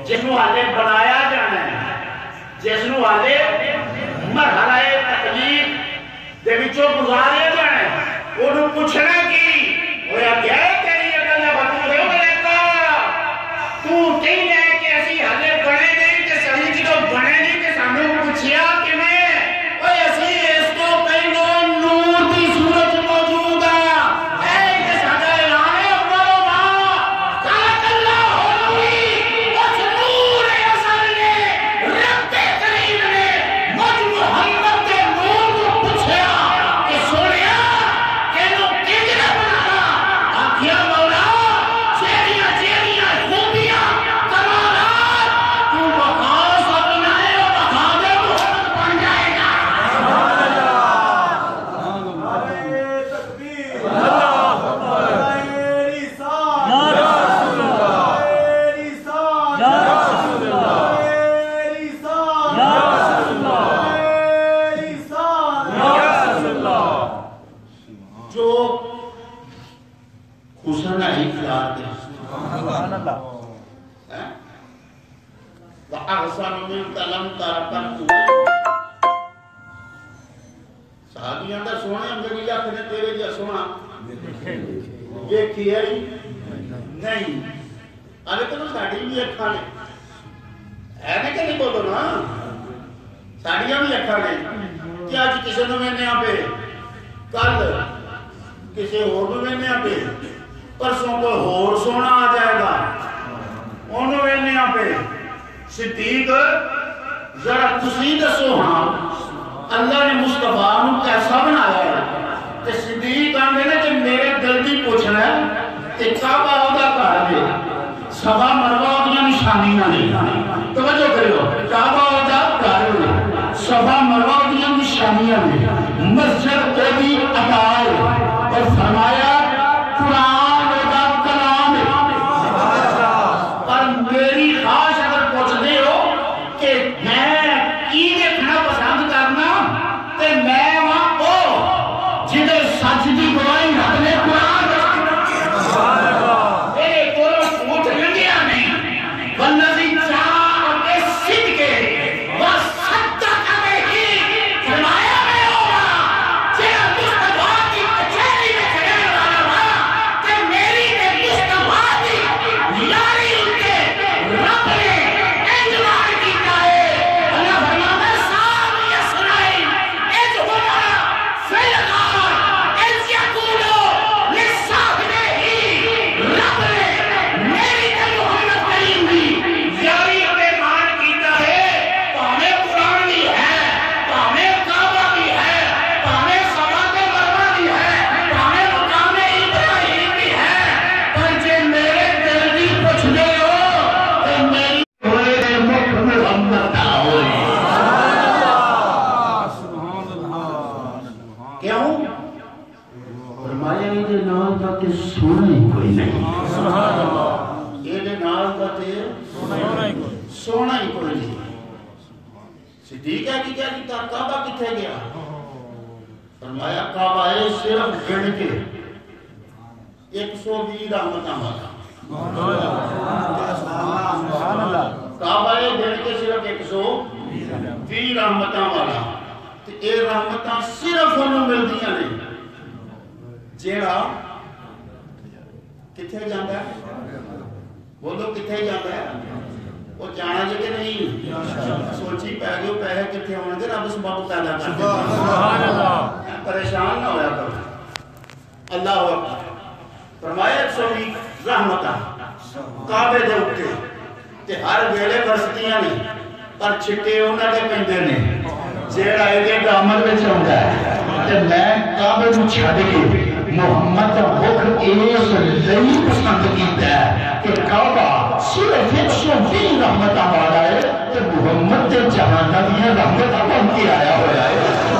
جس نو حالے بنایا جانا ہے، جس نو حالے مرحلہ تکلیف دے وچوں گزارے جانا ہے، انہوں پوچھنا کی ہویا کیا ہے تیری یہ گلہ بتو دے میرے کا تو کہیں ہے کہ ایسی حالے بنے نہیں کہ صحیح جی تو بنے نہیں کہ سامنے پوچھیا کہ میں اوہ ایسی اس کو کئی لوگ نور دی صورت موجود ہے اے کہ سادہ اعلان ہے اکبر و ماں کالک اللہ ہوئی اس نور اصل نے رب کریم نے مجھ محمد کے نور کو پوچھیا کہ سونیا کہ لو کیجرے بنانا آکھیا مولا چیریاں چیریاں خوبیاں کمالات تو بخاص اپنا ہے اور بخا دے محمد بن جائے گا جو حسن اخلاق ہے وَأَحْسَنُ مِنْكَ لَمْ تَرَكَتْ صحابیاں دا سونا میری آنکھ نے تیرے جا سونا دیکھی ہے نہیں ارے تو ساڑھی بھی اکھا نے ہے نا کہ نہیں بولو نا ساڑھیاں بھی اکھا نے کہ آج کسی نے میں یہاں پہ کل کسی اور میں یہاں پہ پرسوں کو اور سونا آ جائے گا انہوں میں یہاں پہ صدیق ذرا تسی دسو ہاں اللہ نے مصطفیٰ نو کیسا بنایا ہے کہ صدیق آنگے نے کہ میرے دل دی پوچھنا ہے کہ کعبہ ہوگا کہا دے صفا مروہ دیا نشانیاں نہیں توجہ کریو کعبہ ہوگا کہا دے صفا مروہ دیا نشانیاں نہیں مسجد کو بھی اٹھائے اور فرمایا قرآن ہوگا کلام پر میری خواہش اگر پوچھ دے ہو کہ میں کی دیکھنا پسند کرنا تے میں وہاں او جدے سچ دی گواہی رب نے قرآن اے کولو سوچ لگیا نہیں والذی جاء بالصدق وصدق به فرمایا میں ہوگا جہاں مصطفیٰ کی کچھری میں کھڑے والا ہوا کہ میری نے مصطفیٰ دی یاری ان کے رب نے اجوار کی کہے اللہ فرماتا سام یسنائی اج ہما فی الغار اج یکولو لصاحبہ ہی رب نے میری نے محمد کریم دی یاری پہ مان کیتا ہے پاہمیں قرآن بھی ہے پاہمیں کعبہ بھی ہے پاہمیں صفات مروہ بھی ہے پاہمیں مقام ابراہیم بھی ہے پر جے میرے دل دی پوچھ دے ہو کہ میری ہوئے دے مکھ محمد نہ ہوئے کیوں؟ فرمایا یہ نال کا تے سونا ہی کوئی نہیں یہ نال کا تے سونا ہی کوئی نہیں صدیق ہے کہ کیا کیا کعبہ کتھے گیا فرمایا کعبہ ہے صرف گھڑ کے 120 رحمتاں والا کعبہ ہے گھڑ کے صرف 120 رحمتاں والا تے اے رحمتاں صرف انہوں مل دیا نہیں جیڑا کتھے جاندہ ہے بولو کتھے جاندہ ہے وہ جانا جے کہ نہیں سوچی پہ گئے پہے کتھے ہونے دے رب سبب پیدا کرتے ہیں پریشان نہ ہویا کرو اللہ اکبر فرمایا 120 رحمتہ کعبے دے اٹھے تے ہر ویلے برستیاں نہیں پر چھٹے ہونا دے پندے نے جیڑا ایدے دامن میں چاہتا ہے تے میں کعبے میں چھڑ کے محمد کا مکھ ایس لئی پسند کیتا ہے کہ کعبہ صرف 120 رحمتہ والا ہے کہ محمد کے جہانہ دیا رحمتہ بن کے آیا ہوا ہے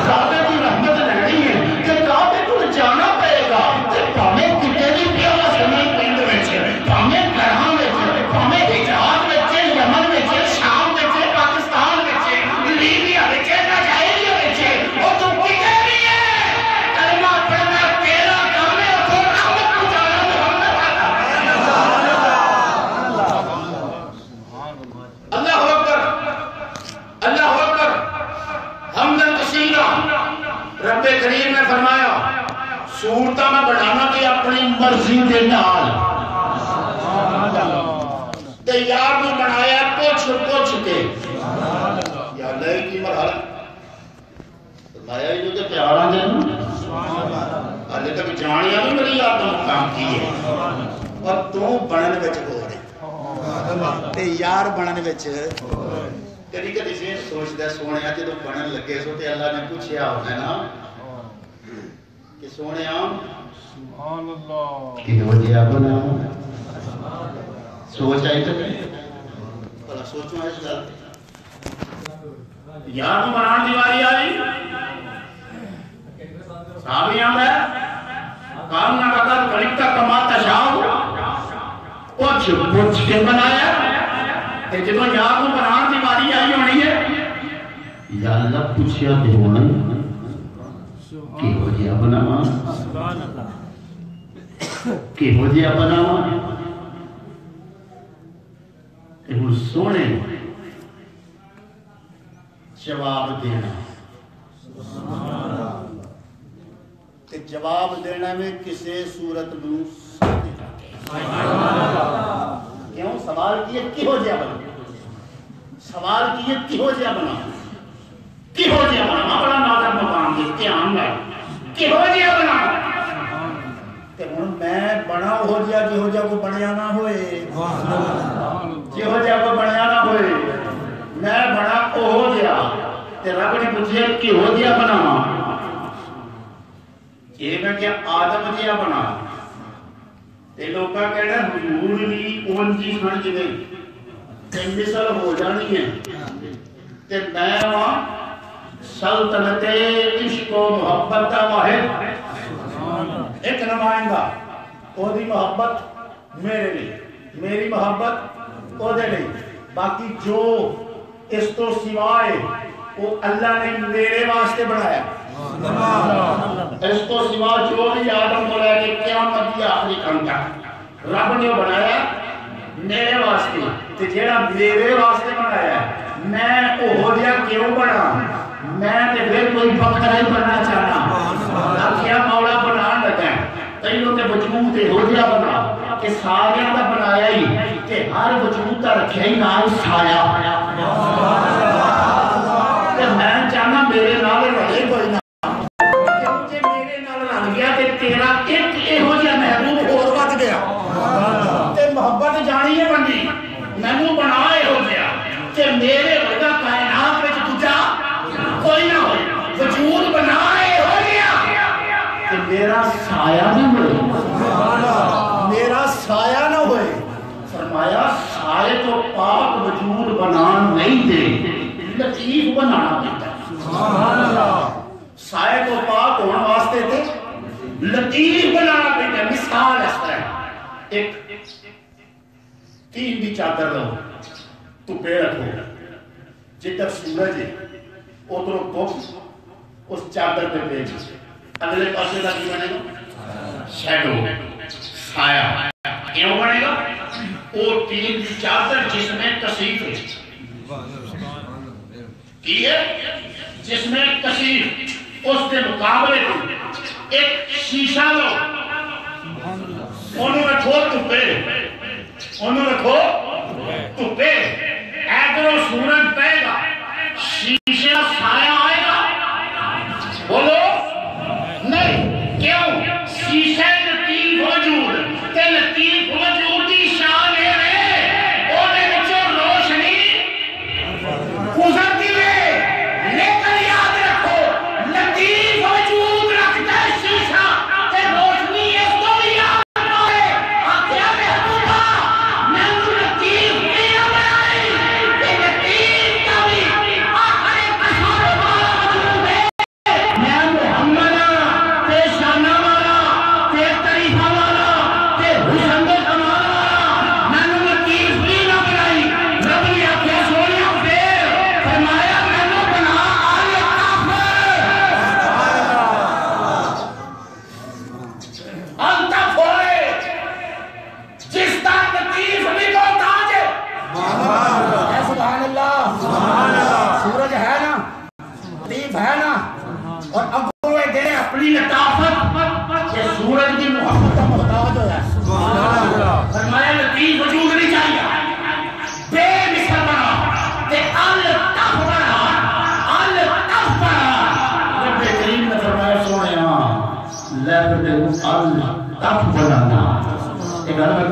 کعبے کی رحمت نہیں ہے کہ کعبے کو جانا پڑے گا کہ پاہمیں کتنی پیارا سمیں پند میں چھے پاہمیں گرہاں میں چھے پاہمیں حجاز میں چھے یمن میں چھے شام میں چھے پاکستان میں چھے لیبیا میں چھے نائجیریا میں چھے اور تو کتے بھی ہے کلمہ پڑھنا تیرا کام ہے اور تو رحمت کو جانا محمد آتا مرضی دے نال تے یار نے بنایا پوچھ کے یا اللہ کی مرحلہ فرمایا جو کہ پیارا دے حالے تک جانیا نہیں میری یار کا مقام کی ہے اور تو بنن وچ ہو رہے تے یار بنن وچ کدی کدی سے سوچدا سونیا جدوں بنن لگے سو تے اللہ نے پوچھیا ہونا نا کہ سونیا سبحان اللہ کہ ہو جیا بنا سوچ آئی تو بھلا سوچو اس گل یار کو بنان دی واری آئی صحابی آمد ہے کام نہ کرتا خلیقہ کما تشاؤ پوچھ کے بنایا کہ جدو یار کو بنان دی واری آئی ہونی ہے یا اللہ پوچھیا دے ہونا کہ ہو جیا بناوا کہ ہو جیا بناوا کہ ہن سونے جواب دینا کہ جواب دینا میں کسے صورت میں کیوں سوال کیے کی ہو جیا بنا سوال کیے کی ہو جیا بنا کی ہو جیا بنا بڑا نازک مقام دے دھیان نال کی ہو جیا بنا کہ ہن میں بنا ہو جیا کہ ہو جیا کو بنیا نہ ہوئے کہ ہو جیا کو بنیا نہ ہوئے میں بنا کو ہو جیا تے رب نے پوچھیا کہ ہو جیا بنا یہ میں کیا آدم جیا بنا تے لوکا کہنا حضور بھی اون جی سن جنے تے مثل ہو جانی ہے تے میں وہاں سلطنت عشق و محبت کا واحد ایک نمائندہ وہ دی محبت میرے لیے میری محبت وہ دے نہیں باقی جو اس تو سوائے وہ اللہ نے میرے واسطے بنایا اس کو سوا جو بھی آدم کو لے کے قیامت کی آخری کام تک رب نے بنایا میرے واسطے تے جیڑا میرے واسطے بنایا میں وہ ہو جیا کیوں بنا میں تے پھر کوئی بکرا ہی بننا چاہنا کیا مولا بنان لگا تینوں تے وجود تے ہو جیا بنا کہ سارے کا بنایا ہی کہ ہر وجود کا رکھیا ہی نال سایہ تے میں چاہنا میرے نال رہے کوئی نہ تیرا ایک اے ہو جا محبوب اور بات گیا تے محبت جانی ہے بندی مینوں بنائے ہو گیا کہ میرے ورگا کائنات وچ دوجا کوئی نہ ہو وجود بنائے ہو گیا کہ میرا سایہ نہ ہوئے میرا سایہ نہ ہوئے فرمایا سایہ تو پاک وجود بنان نہیں دے لطیف بنانا دیتا سایہ تو پاک ہونے واسطے تھے لطیف بنانا پڑتا مثال اس طرح ایک تین بھی چادر لو تو پہ رکھو جدھر سورج ہے ادھر دھوپ اس چادر پہ بھیج اگلے پاسے کا کی بنے گا شیڈو سایہ کیوں بنے گا وہ تین بھی چادر جس میں کثیف ہے کی ہے جس میں کثیف اس کے مقابلے میں ایک شیشہ لو انہوں رکھو تپے ایدرو سورج پہ گا شیشہ سایہ آئے گا بولو نہیں کیوں شیشہ لطیف وجود تے لطیف وجود کی شان ہے وہ نے بچوں روشنی گزرتی ہے لیکن یاد رکھو لطیف وجود رکھتا ہے شیشہ تے روشنی اس کو بھی یاد ہے آخیا محبوبہ میں لطیف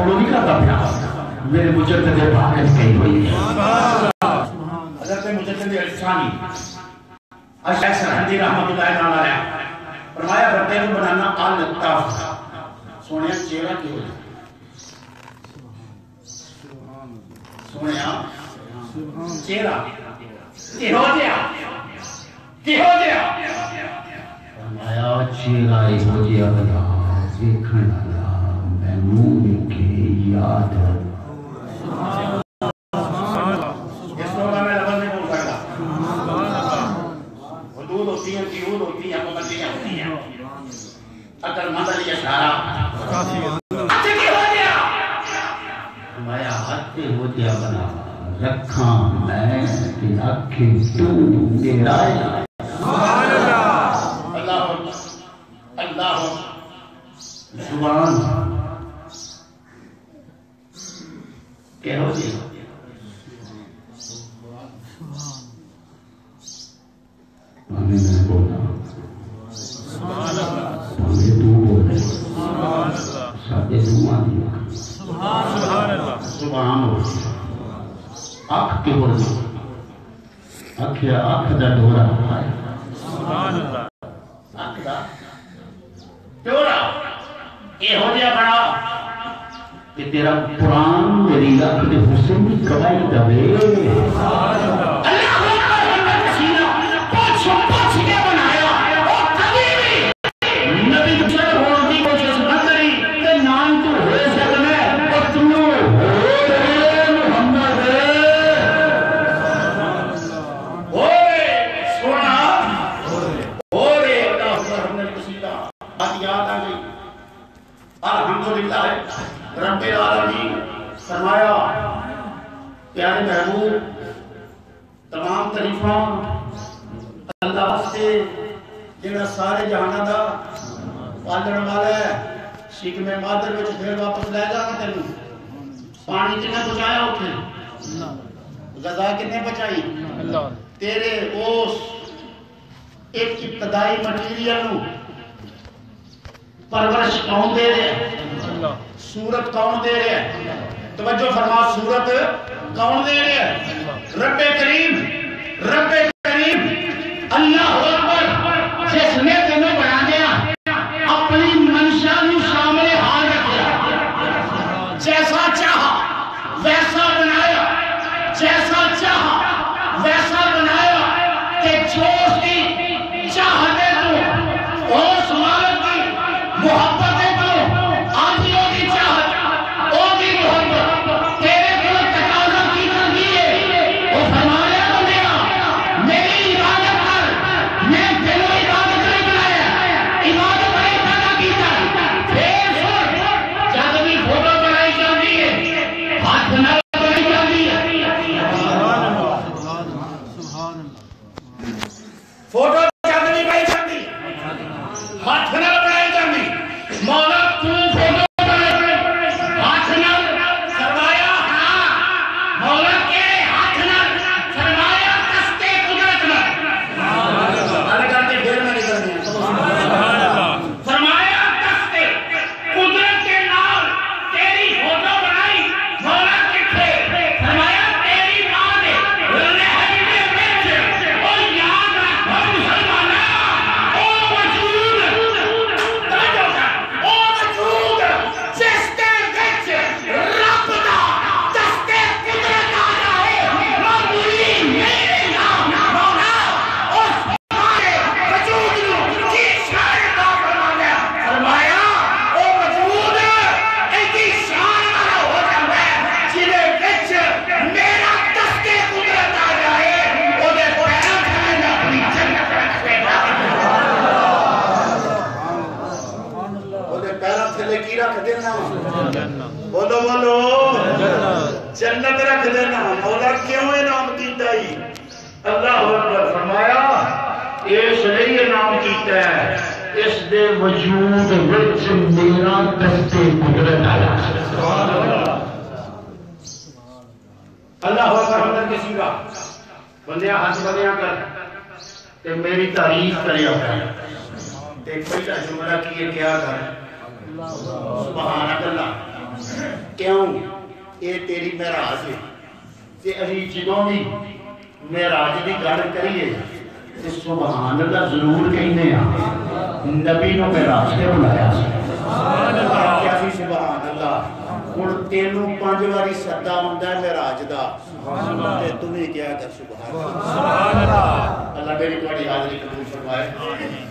فالو نہیں کرتا پیا میرے مجدد باقی کہیں ہوئی ہے حضرت مجدد ارسانی اشیخ سرحندی رحمت اللہ علیہ فرمایا بردے کو بنانا آلتاف سونیا چہرہ کی ہو جائے سونیا چہرہ کی ہو جیا فرمایا چہرہ ہو جیا بنا دیکھن آیا میں منہ کے یاد اس کو میں لفظ نہیں بول سکتا حدود ہوتی ہیں قیود ہوتی ہیں پابندیاں ہوتی ہیں اگر مدد اشارہ فرمایا ہاتھ ہو جیا بنا رکھاں میں کہ آنکھیں تو میرا اللہ زبان کیا ہو جی میں بولا ہمیں تو بولے ساتھے دعا دیا سبحان اللہ آنکھ کے بولے آنکھ دا دورہ سبحان اللہ آنکھ دا دورہ یہ ہو جیا بڑا کہ تیرا قرآن میری آنکھ دے حسن کی گواہی دے رب العالمین فرمایا پیارے محبوب تمام تعریفاں اللہ سے جنہاں سارے جہانہ دا پالن والا ہے شک میں مادر وچ پھر واپس لے جا کے تینوں پانی کنے بچایا اوتھے غذا کنے بچائی تیرے اس ایک ابتدائی مٹیریل نو پرورش کون دے رہے صورت کون دے رہے ہیں توجہ فرما صورت کون دے رہے ہیں رب کریم اللہ اکبر جس نے تمہیں بنا دیا اپنی منشا نو سامنے حال رکھا جیسا چاہا ویسا بنایا جیسا چاہا ویسا بنایا کہ جو اس کی چاہتے تو اس مالک کی محبت بولو بولو جنت رکھ دینا مولا کیوں انعام کیتا ہی اللہ اکبر فرمایا اس لیے انعام کیتا ہے اس دے وجود وچ میرا دست قدرت آیا اللہ اکبر حمد کسی کا بندیا ہاتھ بندیا کر تے میری تعریف کریا ایک پہلا جملہ کیے کیا کر سبحان اللہ کیوں یہ تیری معراج ہے تے اسی جدوں بھی معراج دی گل کریے تے سبحان اللہ ضرور کہنے ہاں نبی نو معراج تے بلایا سبحان اللہ کیا سی سبحان اللہ ہن تینوں 5 واری سدا ہوندا ہے معراج دا سبحان اللہ تے تمہیں کیا کر سبحان اللہ اللہ میری تہاڈی حاضری قبول فرمائے